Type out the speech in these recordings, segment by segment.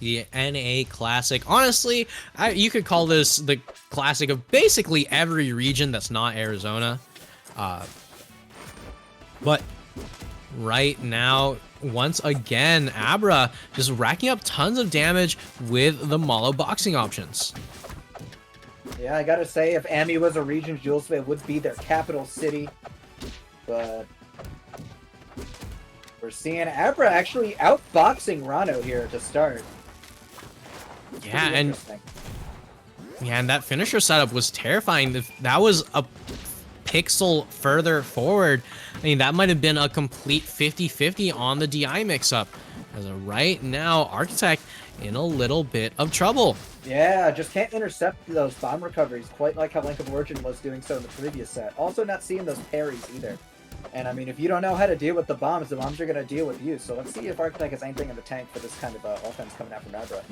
The NA Classic. Honestly, you could call this the classic of basically every region that's not Arizona. Uh, but right now, once again, Abra just racking up tons of damage with the Mollo boxing options. Yeah, I gotta say, if Ami was a region, Julesville would be their capital city. But we're seeing Abra actually outboxing Ranno here to start. Yeah, and that finisher setup was terrifying. If that was a pixel further forward, I mean, that might have been a complete 50-50 on the DI mix-up. As of right now, Archit3ct in a little bit of trouble. Yeah, just can't intercept those bomb recoveries quite like how Link of Origin was doing so in the previous set. Also not seeing those parries either. And I mean, if you don't know how to deal with the bombs are going to deal with you. So let's see if Archit3ct has anything in the tank for this kind of offense coming out from Abra.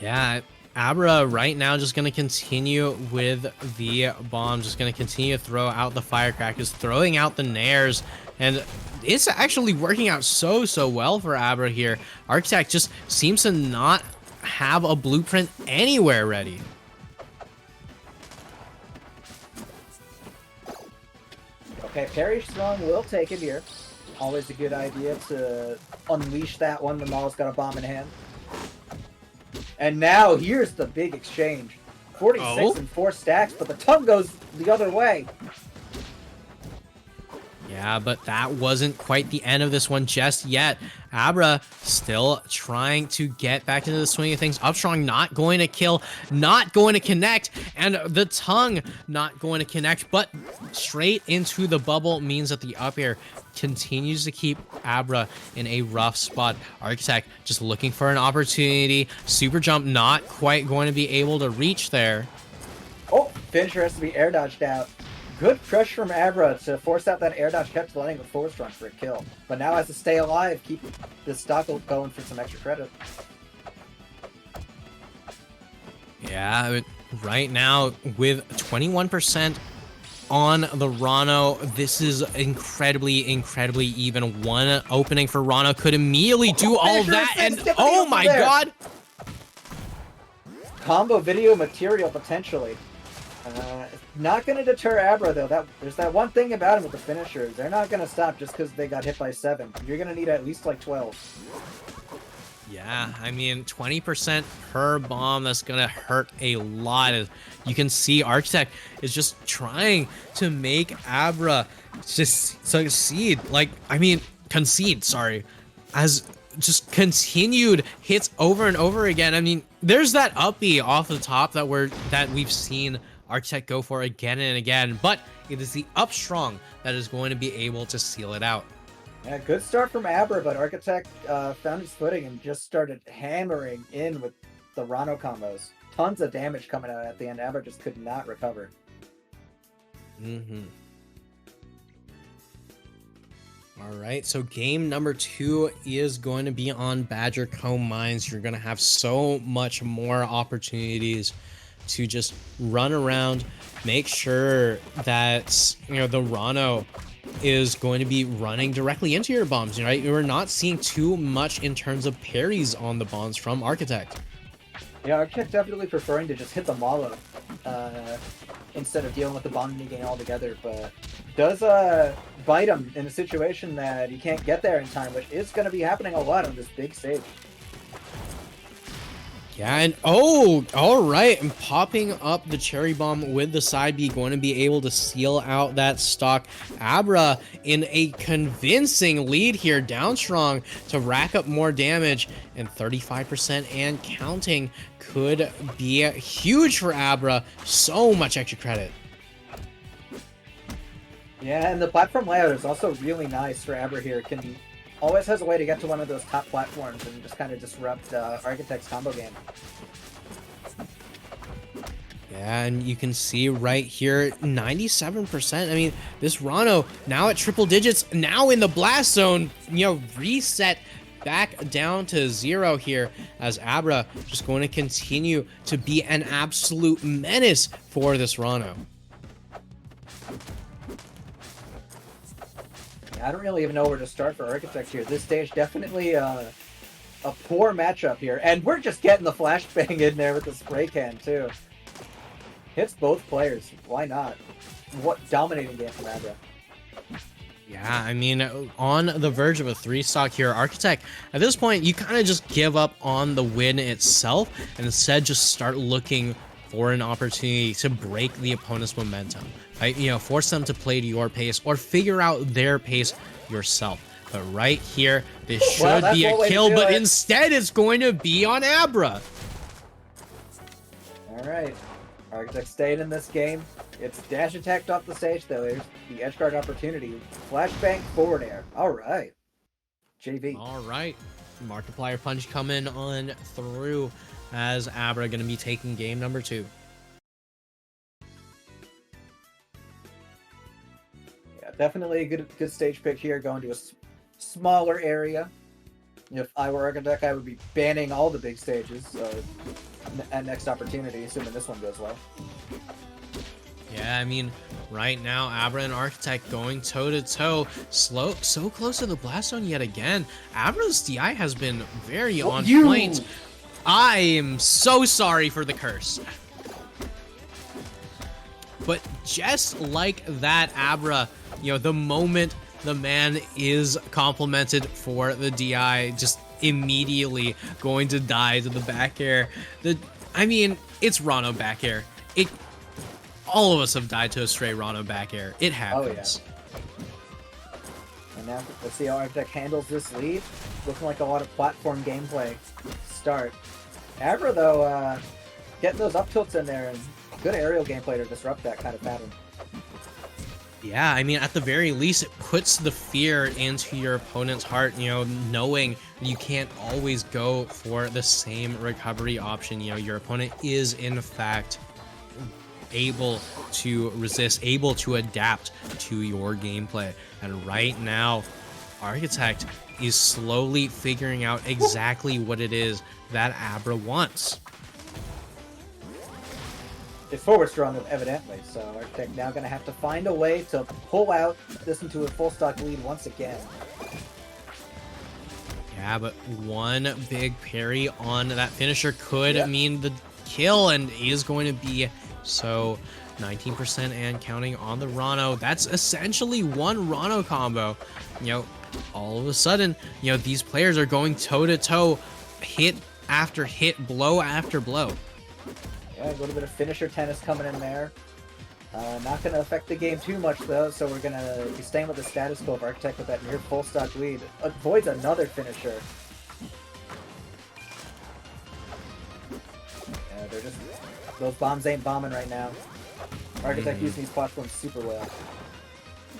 Yeah, Abra right now just going to continue with the bomb, just going to continue to throw out the firecrackers, throwing out the nairs, and it's actually working out so well for Abra here. Archit3ct just seems to not have a blueprint anywhere ready. Okay, parry strong will take it here. Always a good idea to unleash that one. The Mall's got a bomb in hand. And now here's the big exchange. 46 and 4 stacks, but the tongue goes the other way. Yeah, but that wasn't quite the end of this one just yet. Abra still trying to get back into the swing of things. Upstrong not going to kill, not going to connect, and the tongue not going to connect, but straight into the bubble means that the up air continues to keep Abra in a rough spot. Archit3ct just looking for an opportunity. Super jump not quite going to be able to reach there. Oh, finisher has to be air dodged out. Good pressure from Abra to force out that air dodge, kept letting the forward strong for a kill. But now has to stay alive, keep the stock going for some extra credit. Yeah, right now with 21% on the Ranno, this is incredibly even. One opening for Ranno could immediately do all that, and oh my god! Combo video material potentially. Not going to deter Abra though. There's that one thing about him with the finishers. They're not going to stop just because they got hit by 7. You're going to need at least like 12. Yeah, I mean, 20% per bomb, that's going to hurt a lot. You can see Archit3ct is just trying to make Abra just succeed. Like, I mean, concede, sorry. As just continued hits over and over again. I mean, there's that up B off the top that we've seen Archit3ct go for again and again, but it is the up that is going to be able to seal it out. Yeah, good start from Abra, but Archit3ct found his footing and just started hammering in with the Ranno combos. Tons of damage coming out at the end. Abra just could not recover. All right, so game number 2 is going to be on Badger Cove Mines. You're going to have so much more opportunities to just run around, make sure that, you know, the Ranno is going to be running directly into your bombs, right? You're not seeing too much in terms of parries on the bombs from Archit3ct. Yeah, Archit3ct definitely preferring to just hit the Mollo instead of dealing with the bomb mini game altogether, but does bite him in a situation that he can't get there in time, which is going to be happening a lot on this big stage. Yeah, and oh, all right, and popping up the cherry bomb with the side B, going to be able to seal out that stock. Abra in a convincing lead here, down strong to rack up more damage, and 35% and counting could be huge for Abra. So much extra credit. Yeah, and the platform layout is also really nice for Abra here. Always has a way to get to one of those top platforms and just kind of disrupt Archit3ict's combo game. Yeah, and you can see right here, 97%. I mean, this Ranno now at triple digits, now in the blast zone, you know, reset back down to 0 here, as Abra just going to continue to be an absolute menace for this Ranno. I don't really even know where to start for Archit3ct here. This stage definitely a poor matchup here. And we're just getting the flashbang in there with the spray can, too. Hits both players. Why not? What dominating game from Abruh. Yeah, I mean, on the verge of a 3-stock here, Archit3ct, at this point, you kind of just give up on the win itself and instead just start looking for an opportunity to break the opponent's momentum, right? You know, force them to play to your pace or figure out their pace yourself. But right here, this should be a kill, but instead it's going to be on Abruh. All right. Archit3ct staying in this game. It's dash attacked off the stage, though. There's the edge guard opportunity. Flashbang forward air. All right. JV. All right. Markiplier punch coming on through as Abruh going to be taking game number 2. Yeah, definitely a good stage pick here, going to a smaller area. If I were Archit3ct, I would be banning all the big stages at next opportunity, assuming this one goes well. Yeah, I mean, right now, Abruh and Archit3ct going toe-to-toe. So close to the blast zone yet again. Abruh's DI has been very on point. I am so sorry for the curse. But just like that, Abruh, you know, the moment the man is complimented for the DI, just immediately going to die to the back air. I mean, it's Ranno back air. All of us have died to a stray Ranno back air. It happens. Oh, yeah. And now let's see how Archit3ct handles this lead. Looking like a lot of platform gameplay start. Abruh, though, getting those up tilts in there and good aerial gameplay to disrupt that kind of pattern. Yeah, I mean, at the very least, it puts the fear into your opponent's heart, you know, knowing you can't always go for the same recovery option. You know, your opponent is, in fact, able to resist, able to adapt to your gameplay. And right now, Archit3ct is slowly figuring out exactly what it is that Abruh wants. It's forward strong, evidently, so Archit3ct now going to have to find a way to pull out this into a full stock lead once again. Yeah, but one big parry on that finisher could mean the kill, and is going to be so 19% and counting on the Ranno. That's essentially one Ranno combo. You know, all of a sudden, you know, these players are going toe-to-toe, hit after hit, blow after blow. Yeah, a little bit of finisher tennis coming in there. Not going to affect the game too much, though, so we're going to be staying with the status quo of Archit3ct with that near full stock lead. Avoids another finisher. Yeah, they're just... Those bombs ain't bombing right now. Archit3ct using these platforms super well.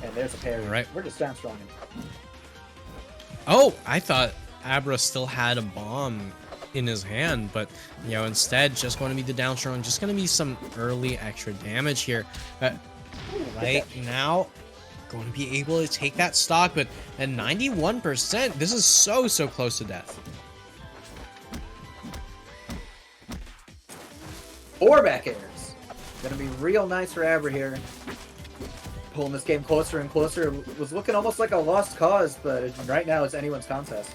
And there's a parry. Right. We're just down strong. Oh, I thought Abruh still had a bomb in his hand, but, you know, instead, just going to be the down strong, just going to be some early extra damage here. Right now, going to be able to take that stock, but at 91%, this is so close to death. 4 back airs. Gonna be real nice for Abruh here. Pulling this game closer and closer. It was looking almost like a lost cause, but right now it's anyone's contest.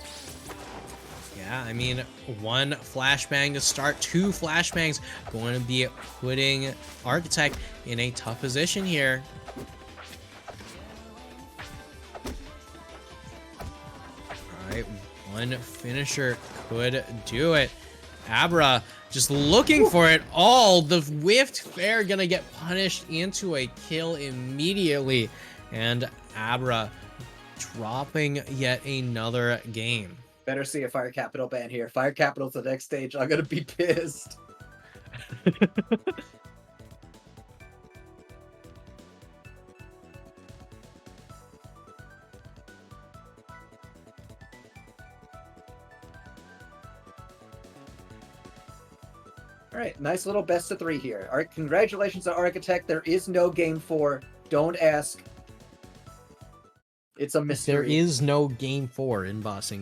Yeah, I mean, one flashbang to start, 2 flashbangs going to be putting Archit3ct in a tough position here. Alright, one finisher could do it. Abruh just looking for it all. The whiffed fair gonna get punished into a kill immediately. And Abruh dropping yet another game. Better see a Fire Capital ban here. Fire Capital's the next stage. I'm gonna be pissed. All right, nice little best of 3 here. All right, congratulations to Archit3ct. There is no game 4. Don't ask. It's a mystery. There is no game 4 in bossing.